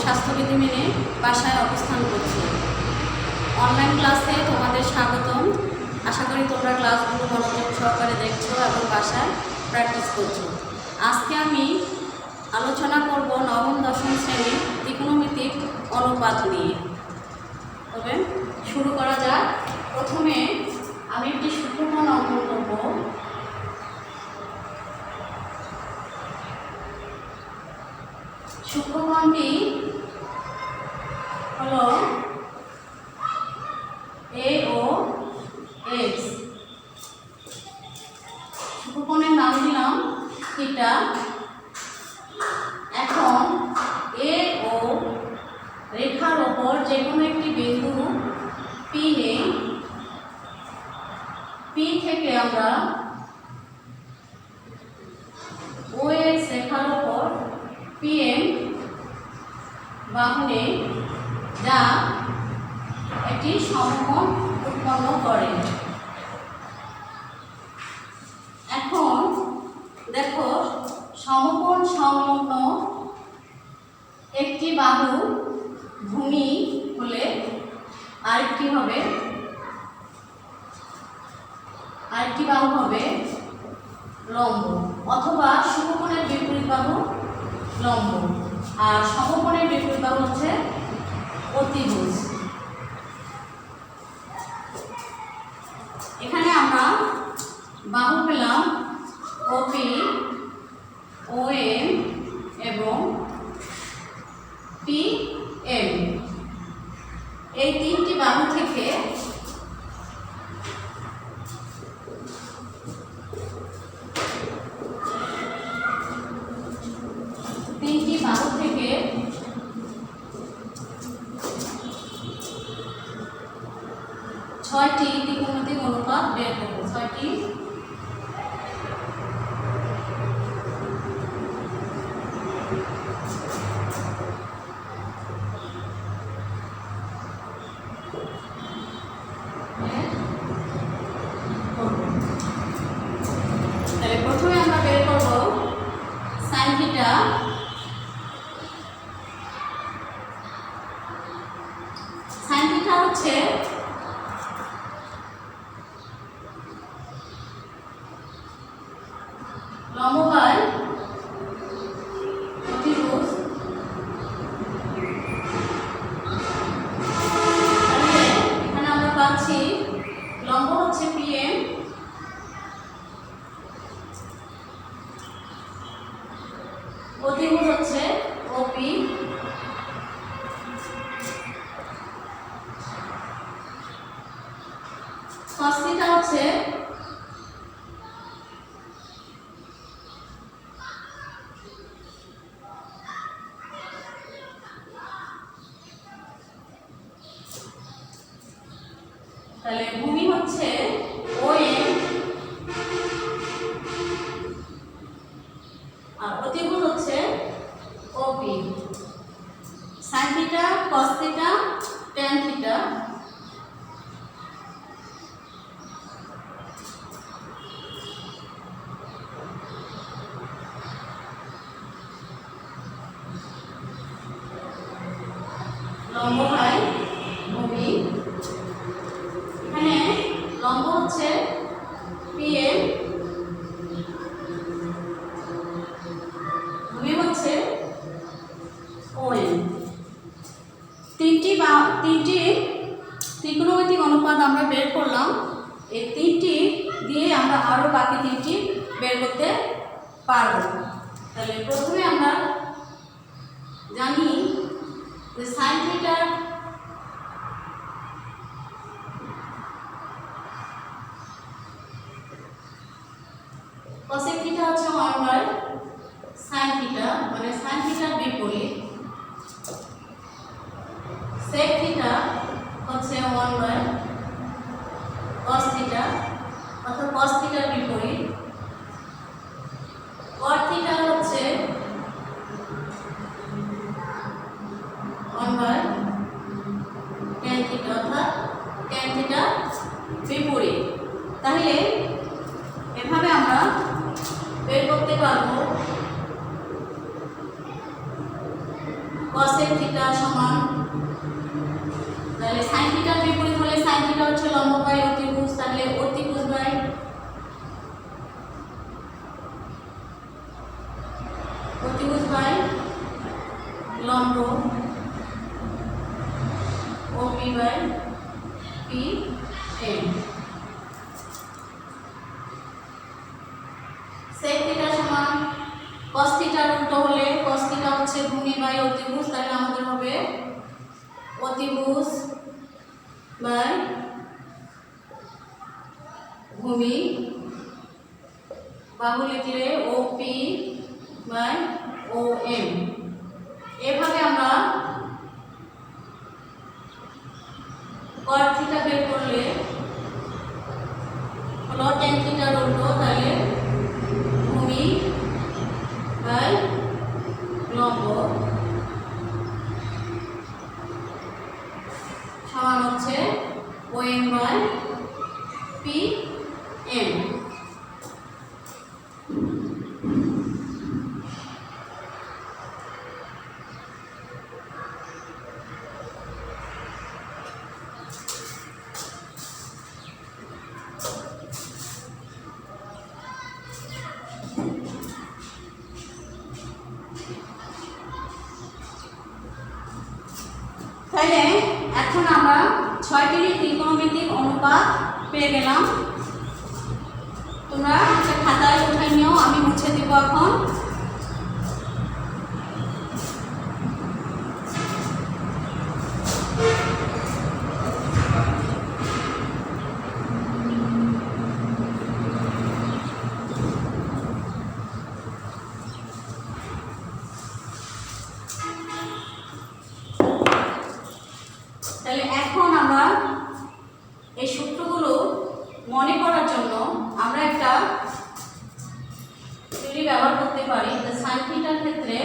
স্বাস্থ্যবিধি মেনে বাসায় অবস্থান করছি। অনলাইন ক্লাসে তোমাদের স্বাগতম। আশা করি তোমরা ক্লাসগুলো মনোযোগ সহকারে দেখছো এবং বাসায় প্র্যাকটিস করছো। আজকে আমি আলোচনা করব নবম দশম শ্রেণীর ত্রিকোণমিতিক অনুপাত নিয়ে। তবে শুরু করা যাক। প্রথমে আমি একটি সূত্রকোণ অঙ্কন করব। সূত্রকোণটি হলো AOX। সূত্রকোণের নাম দিলাম থিটা। এখন AO রেখার ওপর যে কোনো একটি বিন্দু P নেই। P থেকে আমরা OX রেখার ওপর PM বাহু নেই, যা একটি সমকোণ উৎপন্ন করে। এখন দেখো, সমকোণ সংলগ্ন একটি বাহু ভূমি হলে আরেকটি বাহু হবে লম্ব, অথবা সমকোণের বিপরীত বাহু লম্ব, আর সমকোণের বিপরীত বাহু হচ্ছে অতিভুজ। এখানে আমরা বাহু পেলাম OP, OM এবং PM। এই তিনটি বাহু থেকে ছয়টি ত্রিকোণমিতিক অনুপাত বের করব। ছয়টি তাহলে প্রথমে আমরা বের করব সাইন থিটা। সাইন থিটা হচ্ছে লম্ব বাই অতিভুজ। এখানে আমরা পাচ্ছি লম্ব হচ্ছে PM, অতিভুজ হচ্ছে OP, cos থিটা হচ্ছে তাহলে ভূমি হচ্ছে OM আর অতিভুজ হচ্ছে OP। sin theta, cos theta, tan theta. লম্ব বাই ভূমি। এখানে লম্ব হচ্ছে PM, ভূমি হচ্ছে OM। তিনটি ত্রিকোণমিতিক অনুপাত আমরা বের করলাম। এই তিনটি দিয়ে আমরা আরো বাকি তিনটি বের করতে পারব। তাহলে প্রথমে আমরা জানি যে সাইন থিটার cosec থিটা হচ্ছে 1 বাই sin থিটা, মানে sin থিটার বিপরীত। sec থিটা হচ্ছে 1 বাই cos থিটা, অর্থাৎ cos থিটার বিপরীত। cot থিটা হচ্ছে 1 বাই tan থিটা, অর্থাৎ tan থিটা বিপরীত। তাহলে এভাবে আমরা বের করতে পারবো cosec থিটা সমান, তাহলে sin থিটার বিপরীত হলে sin থিটা হচ্ছে লম্ব বাই অতিভুজ, তাহলে অতিভুজ বাই লম্ব OP by PM। sec theta সমান cos থিটার উল্টো হলে cos থিটা হচ্ছে ভূমি বাই অতিভুজ, তাহলে আমাদের হবে অতিভুজ বাই ভূমি, বাহু লিখলে OP বাই OM। এভাবে আমরা cot থিটা বের করলে হলো tan থিটার উল্টো, তাহলে ভূমি বাই লম্ব সমান হচ্ছে OM বাই PM। তাহলে এখন আমরা 6টি ত্রিকোণমিতিক অনুপাত পেয়ে গেলাম। তোমরা খাতায় উঠে নিও, আমি মুছে দেব এখন। তাহলে এখন আমরা এই সূত্রগুলো মনে করার জন্য আমরা একটা থিওরি ব্যবহার করতে পারি। sin থিটার ক্ষেত্রে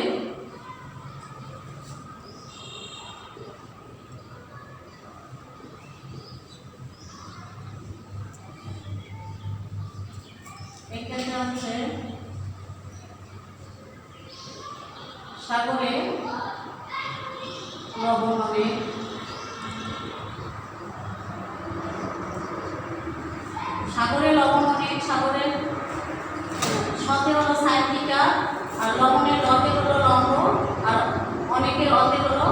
এক্ষেত্রে হচ্ছে সাগরে লবণ হবে, সাগরে লবণ অনেক, সাগরের সতে হলো sin থিটা, আর লবণের লতে হলো লম্ব, আর অনেকের অতে হলো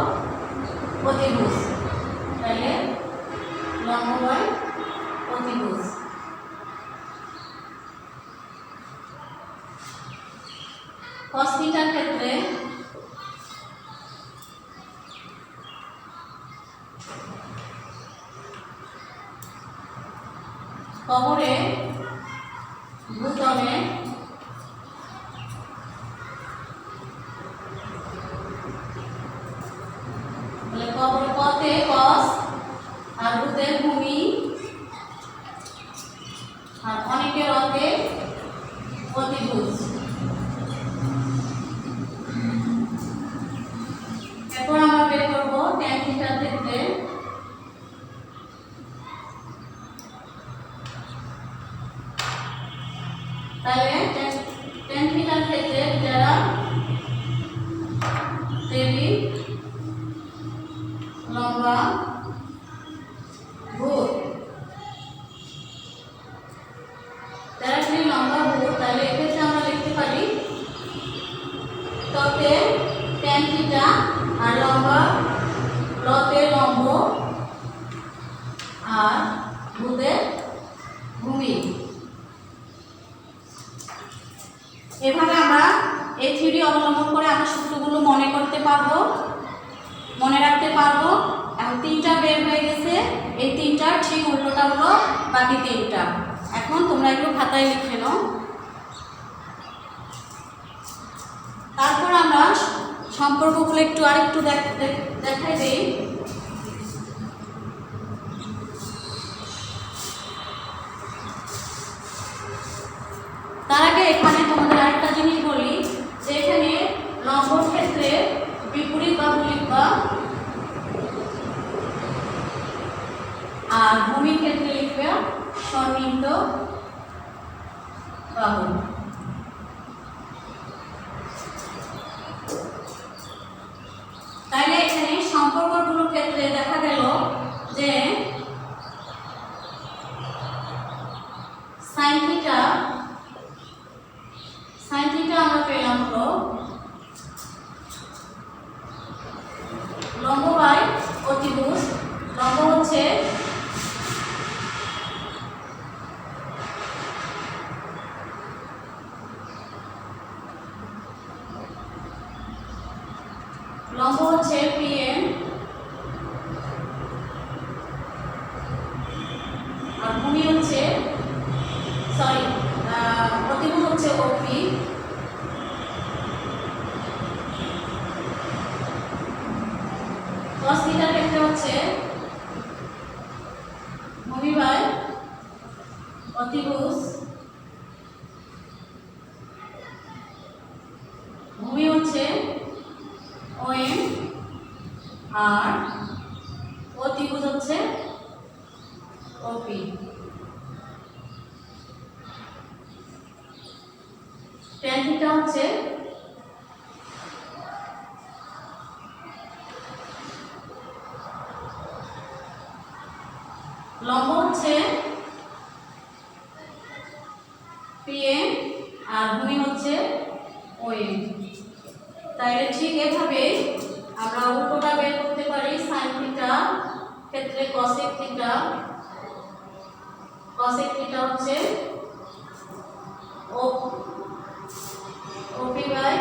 অতিভুজ, তাহলে লম্ব বাই অতিভুজ। cos থিটার ক্ষেত্রে কবরে ভূতলে কবর কতে cos আর ভূতে ভূমি, আর অনেকের অতে অতিভুজ। এরপর আমরা বের করবো tan থিটার ক্ষেত্রে তাহলে tan থিটার ক্ষেত্রে যারা তেলি লম্বা ভূত, যারা তেলি লম্বা ভূত, তাহলে এক্ষেত্রে আমরা লিখতে পারি ততে tan থিটা আর লম্বা লতে লম্ব আর ভূতে ভূমি। এভাবে আমরা এই থিওরি অবলম্বন করে আমরা সূত্রগুলো মনে করতে পারবো, মনে রাখতে পারবো। এখন 3টা বের হয়ে গেছে, এই 3টার ঠিক উল্টোটা হলো বাকি 3টা। এখন তোমরা এগুলো খাতায় লিখে নাও। তারপর আমরা সম্পর্কগুলো একটু আরেকটু দেখাই দেই। তার আগে এখানে তোমাদের আরেকটা জিনিস বলি, যে এখানে লম্বর ক্ষেত্রে বিপরীত বাহু লিখবা, আর ভূমির ক্ষেত্রে লিখবে সন্নিহিত বাহু। তাই ক্ষেত্রে দেখা গেল যে সাইন থিটা আমরা পেলাম হলো লম্ব বাই অতিভুজ। লম্ব হচ্ছে PM আর ভূমি হচ্ছে অতিভুজ হচ্ছে OP। cos থিটার ক্ষেত্রে হচ্ছে ভূমি বাই অতিভুজ, ভূমি হচ্ছে OM আর অতিভুজ হচ্ছে OP। tan থিটা হচ্ছে লম্ব হচ্ছে PM আর ভূমি হচ্ছে OM। তাইলে ঠিক এভাবে আমরা উল্টোটা বের করতে পারি। sin থিটা ক্ষেত্রে cosec থিটা হচ্ছে OP by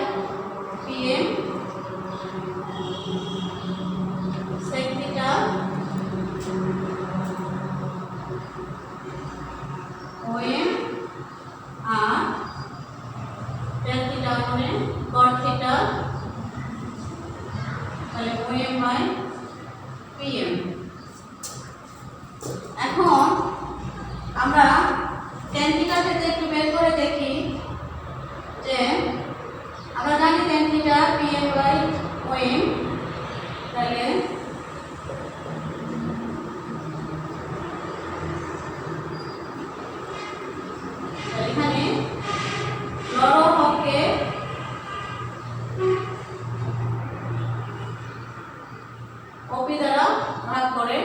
PM, sec theta OM আর tan থিটা মানে cot থিটা, তাহলে OM বাই PM। এখন আমরা tan থিটা থেকে একটু বের করে দেখি যে আমরা জানি tan theta PM by OM। তাহলে এখানে লরহকে OP দ্বারা ভাগ করে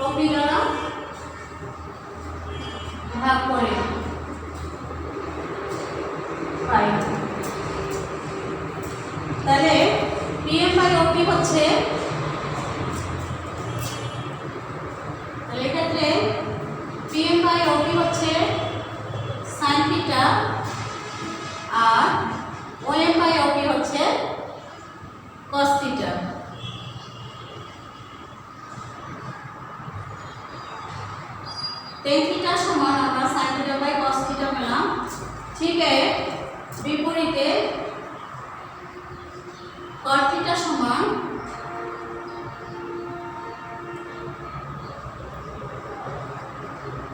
OP দ্বারা ভাগ করে পাই। তাহলে PM বাই OP হচ্ছে, তাহলে এক্ষেত্রে PM বাই OP হচ্ছে sin থিটা আর OM বাই OP হচ্ছে cos থিটা। tan থিটা সমান আমরা sin theta by cos theta পেলাম। ঠিক আছে, বিপরীতে cot থিটা সমান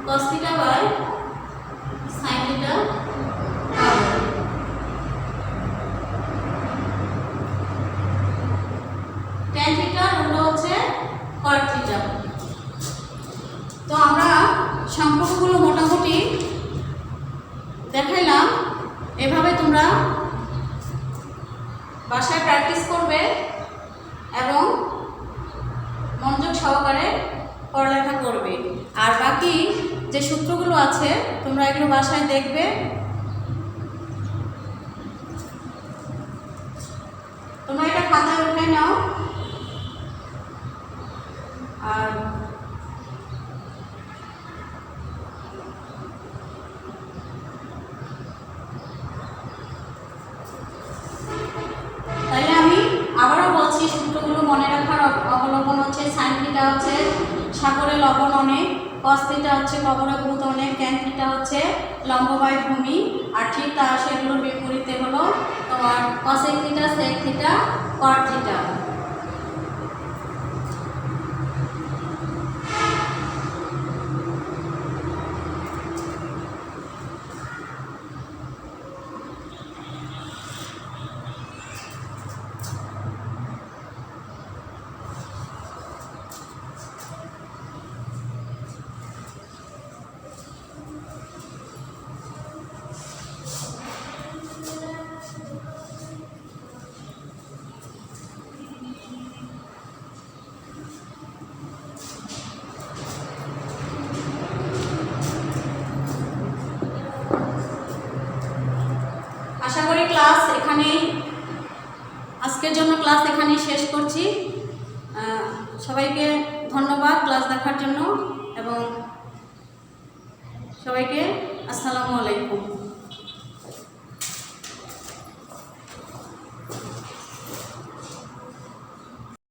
cos theta by sin theta. tan theta উল্টো হচ্ছে cot থিটা। তো আমরা সম্পর্কগুলো মোটামুটি দেখাইলাম। এভাবে তোমরা বাসায় প্র্যাকটিস করবে এবং মনোযোগ সহকারে পড়ালেখা করবে। আর বাকি যে সূত্রগুলো আছে তোমরা এগুলো বাসায় দেখবে। তোমরা এটা খাতায় উঠে নাও। আর তাহলে আমি আবারও বলছি, সূত্রগুলো মনে রাখার অবলম্বন হচ্ছে sin থিটা হচ্ছে সাগরে লবণ অনেক, cos থিটা হচ্ছে কবরে ভূত অনেক, tan থিটা হচ্ছে লম্ব বাই ভূমি, আর ঠিক তার সেগুলোর বিপরীতে হলো তোমার cosec theta, sec theta, cot theta. আজকের জন্য ক্লাস এখানেই শেষ করছি। সবাইকে ধন্যবাদ ক্লাস দেখার জন্য এবং সবাইকে আসসালামু আলাইকুম।